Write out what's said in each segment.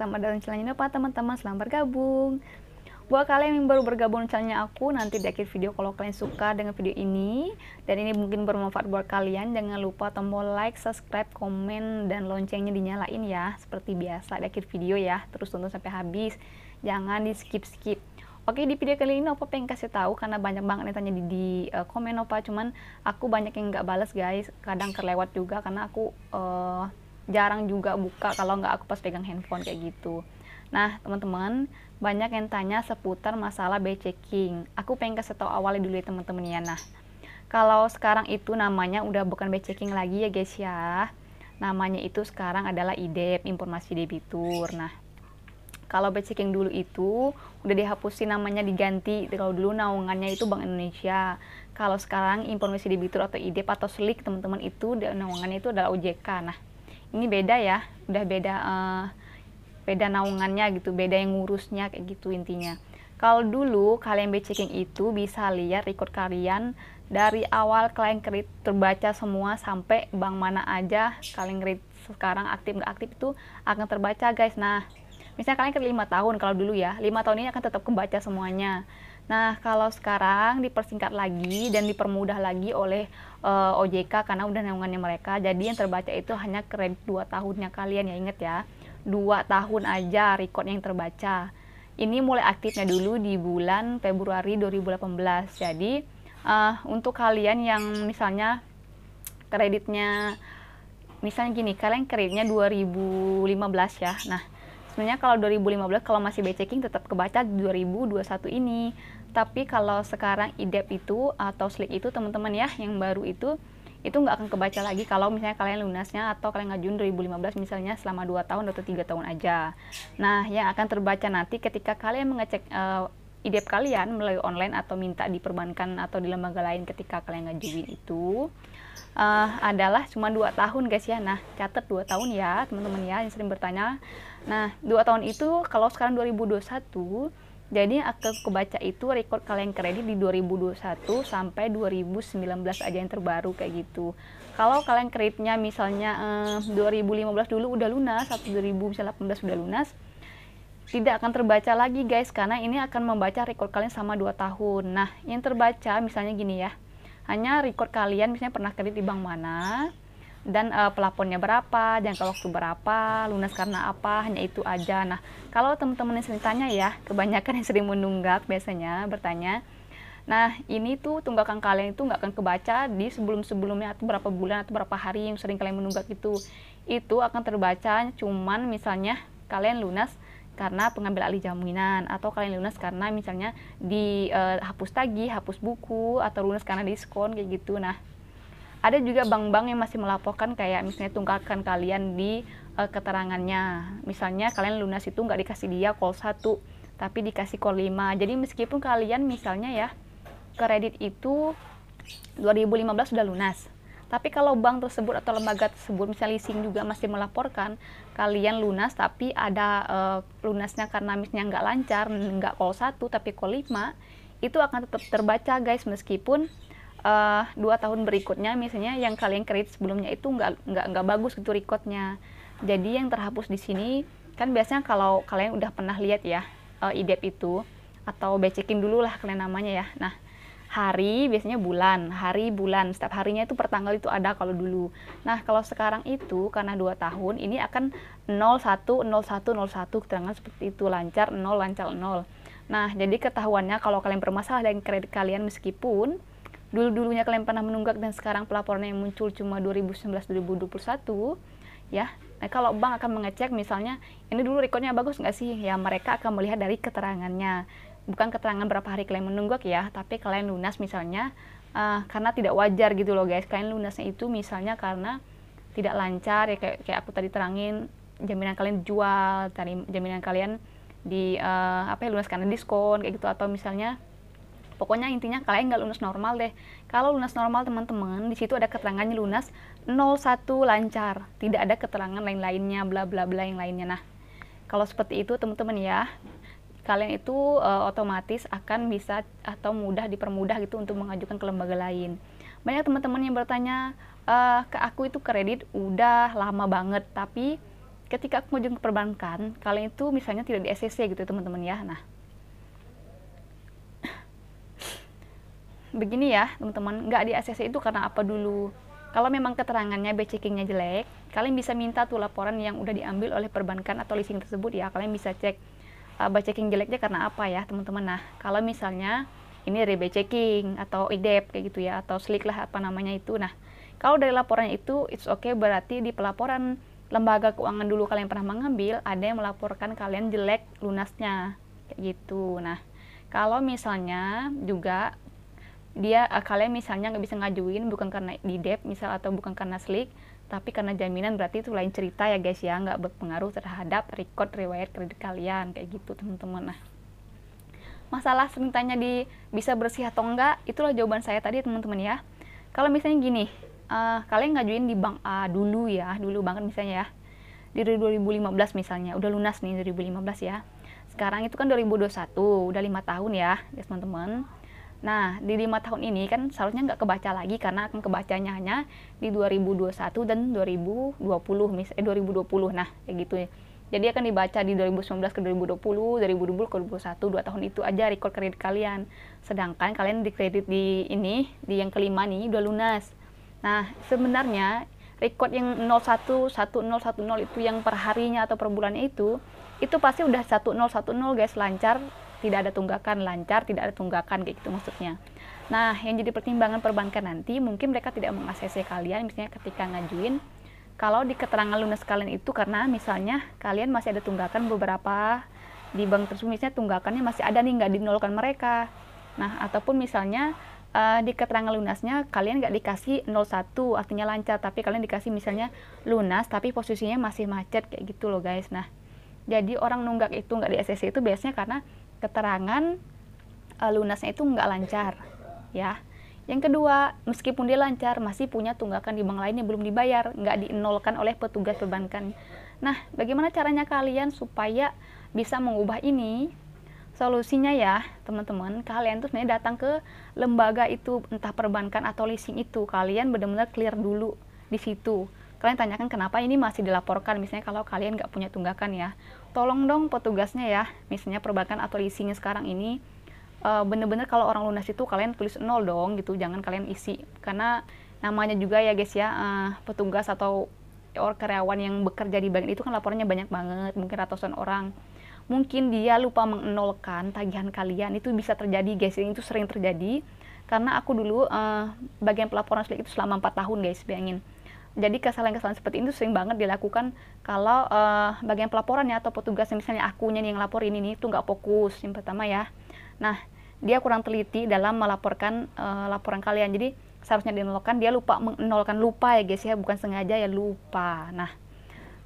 selamat datang di channelnya Nova teman-teman, selamat bergabung. Buat kalian yang baru bergabung di channelnya aku, nanti di akhir video kalau kalian suka dengan video ini dan ini mungkin bermanfaat buat kalian, jangan lupa tombol like, subscribe, komen, dan loncengnya dinyalain ya, seperti biasa di akhir video ya. Terus tonton sampai habis, jangan di skip-skip. Oke, di video kali ini Nova pengen kasih tahu karena banyak banget yang tanya di komen Nova, cuman aku banyak yang nggak balas guys, kadang kelewat juga karena aku jarang juga buka kalau nggak aku pas pegang handphone kayak gitu. Nah teman-teman, banyak yang tanya seputar masalah B-checking. Aku pengen kasih tahu awalnya dulu ya teman-teman ya. Nah, kalau sekarang itu namanya udah bukan B-checking lagi ya guys ya. Namanya itu sekarang adalah IDEP, informasi debitur. Nah, kalau B-checking dulu itu udah dihapusin, namanya diganti. Kalau dulu naungannya itu Bank Indonesia. Kalau sekarang informasi debitur atau IDEP atau SLIK teman-teman itu naungannya itu adalah OJK. Nah, ini beda ya, udah beda beda naungannya gitu, beda yang ngurusnya kayak gitu intinya. Kalau dulu kalian B-checking itu bisa lihat record kalian dari awal kalian kredit terbaca semua sampai bank mana aja kalian kredit sekarang aktif nggak aktif itu akan terbaca guys. Nah, misalnya kalian kredit 5 tahun, kalau dulu ya 5 tahun ini akan tetap kebaca semuanya. Nah, kalau sekarang dipersingkat lagi dan dipermudah lagi oleh OJK karena udah naungannya mereka. Jadi yang terbaca itu hanya kredit 2 tahunnya kalian ya, inget ya. 2 tahun aja record yang terbaca. Ini mulai aktifnya dulu di bulan Februari 2018. Jadi untuk kalian yang misalnya kreditnya misalnya gini, kalian kreditnya 2015 ya. Nah, sebenarnya kalau 2015 kalau masih B-checking tetap kebaca di 2021 ini. Tapi kalau sekarang IDEP itu atau SLIK itu teman-teman ya, yang baru itu nggak akan kebaca lagi kalau misalnya kalian lunasnya atau kalian ngajuin 2015 misalnya selama 2 tahun atau 3 tahun aja. Nah, yang akan terbaca nanti ketika kalian mengecek IDEP kalian melalui online atau minta di perbankan atau di lembaga lain ketika kalian ngajuin itu adalah cuma 2 tahun guys ya. Nah, catat 2 tahun ya teman-teman ya yang sering bertanya. Nah, 2 tahun itu kalau sekarang 2021, jadi akan kebaca itu record kalian kredit di 2021 sampai 2019 aja yang terbaru kayak gitu. Kalau kalian kreditnya misalnya 2015 dulu udah lunas atau 2018 udah lunas, tidak akan terbaca lagi guys karena ini akan membaca record kalian sama 2 tahun. Nah, yang terbaca misalnya gini ya, hanya record kalian misalnya pernah kredit di bank mana dan pelapornya berapa, jangka waktu berapa, lunas karena apa, hanya itu aja. Nah, kalau teman-teman yang sering tanya ya, kebanyakan yang sering menunggak biasanya bertanya, nah ini tuh tunggakan kalian itu nggak akan kebaca di sebelum-sebelumnya atau berapa bulan atau berapa hari yang sering kalian menunggak itu akan terbaca cuman misalnya kalian lunas karena pengambil alih jaminan atau kalian lunas karena misalnya dihapus tagih, hapus buku atau lunas karena diskon kayak gitu. Nah, ada juga bank-bank yang masih melaporkan kayak misalnya tunggakan kalian di keterangannya. Misalnya kalian lunas itu nggak dikasih dia call 1, tapi dikasih call 5. Jadi meskipun kalian misalnya ya kredit itu 2015 sudah lunas. Tapi kalau bank tersebut atau lembaga tersebut misalnya leasing juga masih melaporkan kalian lunas tapi ada lunasnya karena misalnya nggak lancar, nggak call 1 tapi call 5, itu akan tetap terbaca guys meskipun 2 tahun berikutnya misalnya yang kalian kredit sebelumnya itu nggak bagus gitu recordnya. Jadi yang terhapus di sini kan biasanya kalau kalian udah pernah lihat ya IDEP itu atau B-checking dulu lah kalian namanya ya. Nah, hari biasanya bulan, hari bulan, setiap harinya itu per tanggal itu ada kalau dulu. Nah, kalau sekarang itu karena 2 tahun ini akan 01 01 01 keterangan seperti itu, lancar 0 lancar 0. Nah, jadi ketahuannya kalau kalian bermasalah dengan kredit kalian meskipun dulu-dulunya kalian pernah menunggak dan sekarang pelaporannya yang muncul cuma 2019-2021 ya. Nah, kalau bank akan mengecek misalnya ini dulu recordnya bagus nggak sih, ya mereka akan melihat dari keterangannya, bukan keterangan berapa hari kalian menunggak ya, tapi kalian lunas misalnya karena tidak wajar gitu loh guys. Kalian lunasnya itu misalnya karena tidak lancar ya, kayak aku tadi terangin, jaminan kalian dijual, jaminan kalian di lunas karena diskon kayak gitu, atau misalnya pokoknya intinya kalian nggak lunas normal deh. Kalau lunas normal teman-teman, di situ ada keterangannya lunas 01 lancar, tidak ada keterangan lain-lainnya bla bla bla yang lainnya. Nah, kalau seperti itu teman-teman ya, kalian itu otomatis akan bisa atau dipermudah gitu untuk mengajukan ke lembaga lain. Banyak teman-teman yang bertanya, ke aku itu kredit udah lama banget tapi ketika aku ngajuin ke perbankan, kalian itu misalnya tidak di SCC gitu teman-teman ya. Nah, begini ya teman-teman, nggak di ACC itu karena apa dulu? Kalau memang keterangannya B-checkingnya jelek, kalian bisa minta tuh laporan yang udah diambil oleh perbankan atau leasing tersebut ya. Kalian bisa cek B-checking jeleknya karena apa ya teman-teman. Nah, kalau misalnya ini dari B-checking atau IDEP kayak gitu ya, atau SLIK lah apa namanya itu. Nah, kalau dari laporannya itu it's okay, berarti di pelaporan lembaga keuangan dulu kalian pernah mengambil, ada yang melaporkan kalian jelek lunasnya kayak gitu. Nah, kalau misalnya juga kalian misalnya nggak bisa ngajuin bukan karena IDEP misal atau bukan karena SLIK, tapi karena jaminan, berarti itu lain cerita ya guys ya, nggak berpengaruh terhadap record riwayat kredit kalian kayak gitu teman-teman. Nah, masalah sering tanya di bisa bersih atau enggak, itulah jawaban saya tadi teman-teman ya. Kalau misalnya gini, kalian ngajuin di bank A dulu ya, dulu banget misalnya ya, di 2015 misalnya, udah lunas nih 2015 ya. Sekarang itu kan 2021, udah 5 tahun ya guys teman-teman. Nah, di 5 tahun ini kan seharusnya nggak kebaca lagi karena akan kebacanya hanya di 2021 dan 2020, 2020. Nah, kayak gitu ya. Jadi akan dibaca di 2019 ke 2020, 2020 ke 2021, 2 tahun itu aja record kredit kalian. Sedangkan kalian di kredit di yang kelima nih udah lunas. Nah, sebenarnya record yang 01, 1010 itu yang per harinya atau per bulannya itu pasti udah 1010 guys, lancar. Tidak ada tunggakan, lancar, tidak ada tunggakan kayak gitu maksudnya. Nah, yang jadi pertimbangan perbankan nanti, mungkin mereka tidak meng-ACC kalian misalnya ketika ngajuin, kalau di keterangan lunas kalian itu karena misalnya kalian masih ada tunggakan beberapa di bank tersebut, misalnya tunggakannya masih ada nih, nggak dinolkan mereka. Nah, ataupun misalnya di keterangan lunasnya kalian nggak dikasih 01 artinya lancar, tapi kalian dikasih misalnya lunas tapi posisinya masih macet kayak gitu loh guys. Nah, jadi orang nunggak itu nggak di ACC itu biasanya karena keterangan lunasnya itu nggak lancar ya. Yang kedua, meskipun dia lancar masih punya tunggakan di bank lain yang belum dibayar, nggak dinolkan oleh petugas perbankan. Nah, bagaimana caranya kalian supaya bisa mengubah ini? Solusinya ya teman-teman, kalian tuh sebenarnya datang ke lembaga itu, entah perbankan atau leasing itu, kalian benar-benar clear dulu di situ. Kalian tanyakan kenapa ini masih dilaporkan, misalnya kalau kalian nggak punya tunggakan ya, tolong dong petugasnya ya, misalnya perbankan atau leasingnya sekarang ini, bener-bener kalau orang lunas itu kalian tulis 0 dong gitu, jangan kalian isi, karena namanya juga ya guys ya, petugas atau karyawan yang bekerja di bank itu kan laporannya banyak banget, mungkin ratusan orang, mungkin dia lupa mengenolkan tagihan kalian, itu bisa terjadi guys, itu sering terjadi, karena aku dulu bagian pelaporan SLIK itu selama 4 tahun guys, bayangin. Jadi kesalahan-kesalahan seperti itu sering banget dilakukan kalau bagian pelaporannya atau petugasnya, misalnya akunya nih yang laporin ini tuh nggak fokus yang pertama ya. Nah, dia kurang teliti dalam melaporkan laporan kalian. Jadi seharusnya dinolkan, dia lupa menolkan, lupa ya guys ya, bukan sengaja ya, lupa. Nah,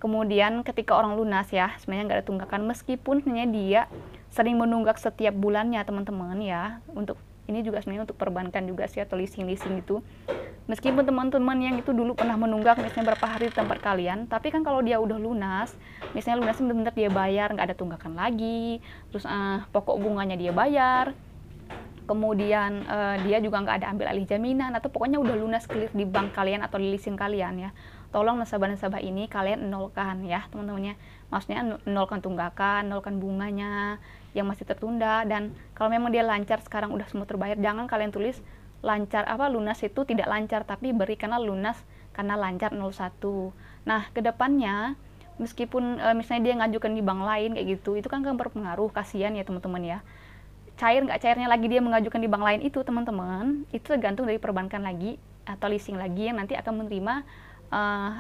kemudian ketika orang lunas ya, sebenarnya nggak ada tunggakan, meskipun sebenarnya dia sering menunggak setiap bulannya teman-teman ya. Untuk ini juga sebenarnya untuk perbankan juga sih atau leasing-leasing itu. Meskipun teman-teman yang itu dulu pernah menunggak misalnya berapa hari di tempat kalian, tapi kan kalau dia udah lunas, misalnya lunasnya benar-benar dia bayar, nggak ada tunggakan lagi, terus pokok bunganya dia bayar, kemudian dia juga nggak ada ambil alih jaminan, atau pokoknya udah lunas clear di bank kalian atau di leasing kalian ya, tolong nasabah-nasabah ini kalian nolkan ya teman-temannya, maksudnya nolkan tunggakan, nolkan bunganya yang masih tertunda. Dan kalau memang dia lancar sekarang udah semua terbayar, jangan kalian tulis lancar lunas itu tidak lancar, tapi berikanlah lunas karena lancar 01. Nah, kedepannya meskipun misalnya dia ngajukan di bank lain kayak gitu, itu kan berpengaruh, kasihan ya teman-teman ya. Cair nggak cairnya lagi dia mengajukan di bank lain itu teman-teman, itu tergantung dari perbankan lagi atau leasing lagi yang nanti akan menerima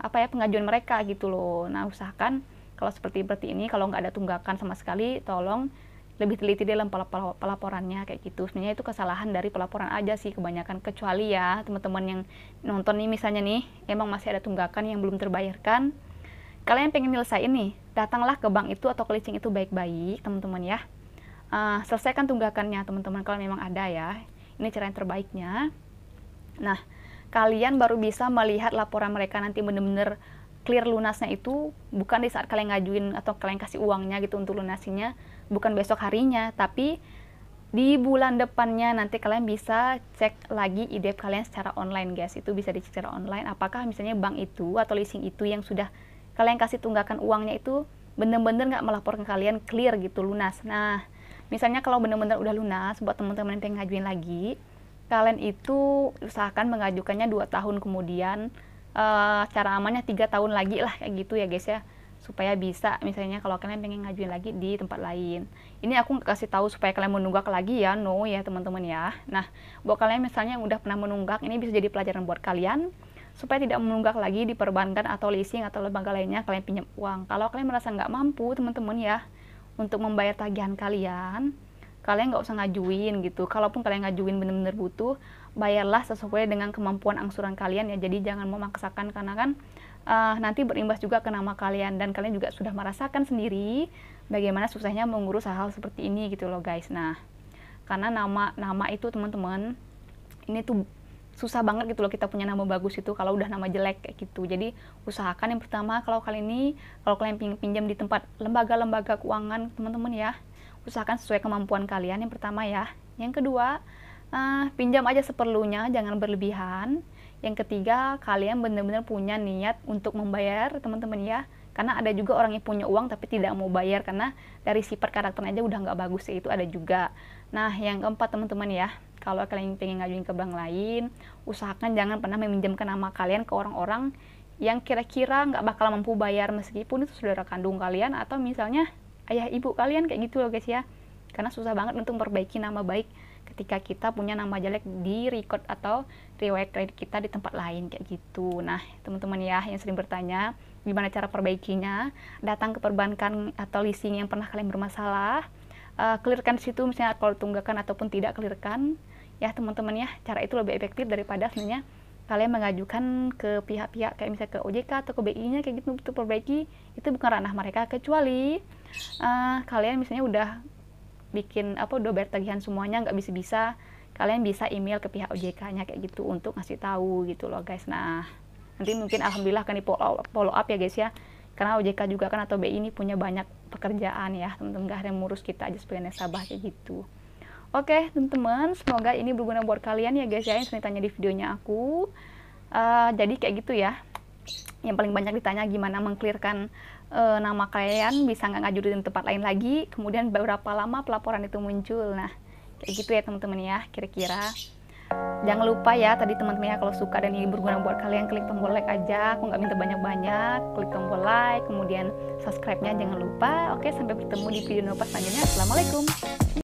pengajuan mereka gitu loh. Nah, usahakan kalau seperti ini, kalau nggak ada tunggakan sama sekali, tolong lebih teliti dalam pelaporannya kayak gitu. Sebenarnya itu kesalahan dari pelaporan aja sih kebanyakan, kecuali ya teman-teman yang nonton nih misalnya nih emang masih ada tunggakan yang belum terbayarkan, kalian pengen nyelesain nih, datanglah ke bank itu atau ke leasing itu baik-baik teman-teman ya. Selesaikan tunggakannya teman-teman kalau memang ada ya, ini cara yang terbaiknya. Nah, kalian baru bisa melihat laporan mereka nanti bener-bener clear lunasnya itu bukan di saat kalian ngajuin atau kalian kasih uangnya gitu untuk lunasinya, bukan besok harinya, tapi di bulan depannya nanti kalian bisa cek lagi IDEP kalian secara online guys. Itu bisa dicek secara online apakah misalnya bank itu atau leasing itu yang sudah kalian kasih tunggakan uangnya itu bener-bener nggak melaporkan kalian clear gitu, lunas. Nah, misalnya kalau bener-bener udah lunas, buat teman-teman yang pengen ngajuin lagi, kalian itu usahakan mengajukannya 2 tahun kemudian, cara amannya 3 tahun lagi lah, kayak gitu ya guys ya, supaya bisa misalnya kalau kalian pengen ngajuin lagi di tempat lain. Ini aku nggak kasih tahu supaya kalian menunggak lagi ya, no ya teman-teman ya. Nah, buat kalian misalnya yang udah pernah menunggak, ini bisa jadi pelajaran buat kalian supaya tidak menunggak lagi di perbankan atau leasing atau lembaga lainnya kalian pinjam uang. Kalau kalian merasa nggak mampu teman-teman ya untuk membayar tagihan kalian, kalian nggak usah ngajuin gitu. Kalaupun kalian ngajuin bener-bener butuh, bayarlah sesuai dengan kemampuan angsuran kalian ya. Jadi jangan memaksakan, karena kan nanti berimbas juga ke nama kalian, dan kalian juga sudah merasakan sendiri bagaimana susahnya mengurus hal-hal seperti ini gitu loh guys. Nah, karena nama itu teman-teman, ini tuh susah banget gitu loh kita punya nama bagus itu kalau udah nama jelek kayak gitu. Jadi usahakan yang pertama, kalau kalian pinjam di tempat lembaga-lembaga keuangan teman-teman ya, usahakan sesuai kemampuan kalian yang pertama ya. Yang kedua, pinjam aja seperlunya, jangan berlebihan. Yang ketiga, kalian benar-benar punya niat untuk membayar teman-teman ya, karena ada juga orang yang punya uang tapi tidak mau bayar karena dari sifat karakternya aja udah nggak bagus ya, itu ada juga. Nah, yang keempat teman-teman ya, kalau kalian pengen ngajuin ke bank lain, usahakan jangan pernah meminjamkan nama kalian ke orang-orang yang kira-kira nggak bakal mampu bayar, meskipun itu saudara kandung kalian atau misalnya ayah ibu kalian kayak gitu loh guys ya. Karena susah banget untuk memperbaiki nama baik ketika kita punya nama jelek di record atau riwayat kredit kita di tempat lain kayak gitu. Nah, teman-teman ya yang sering bertanya gimana cara perbaikinya, datang ke perbankan atau leasing yang pernah kalian bermasalah, clearkan di situ misalnya kalau tunggakan ataupun tidak clearkan ya teman-teman ya. Cara itu lebih efektif daripada sebenarnya kalian mengajukan ke pihak-pihak kayak misalnya ke OJK atau ke BI-nya kayak gitu untuk perbaiki. Itu bukan ranah mereka, kecuali kalian misalnya udah bikin udah bayar tagihan semuanya nggak bisa, kalian bisa email ke pihak OJK-nya kayak gitu untuk ngasih tahu gitu loh guys. Nah, nanti mungkin alhamdulillah kan di follow up ya guys ya, karena OJK juga kan atau BI ini punya banyak pekerjaan ya teman-teman, gak ada yang ngurus kita aja sebagai nasabah kayak gitu. Oke teman-teman, semoga ini berguna buat kalian ya guys ya yang sering tanya di videonya aku. Jadi kayak gitu ya, yang paling banyak ditanya gimana mengclearkan nama kalian, bisa nggak ngajuin tempat lain lagi, kemudian berapa lama pelaporan itu muncul. Nah kayak gitu ya teman-teman ya kira-kira. Jangan lupa ya tadi teman-teman ya, kalau suka dan ini berguna buat kalian, klik tombol like aja, aku nggak minta banyak-banyak, klik tombol like, kemudian subscribe-nya jangan lupa. Oke, sampai bertemu di video selanjutnya. Assalamualaikum.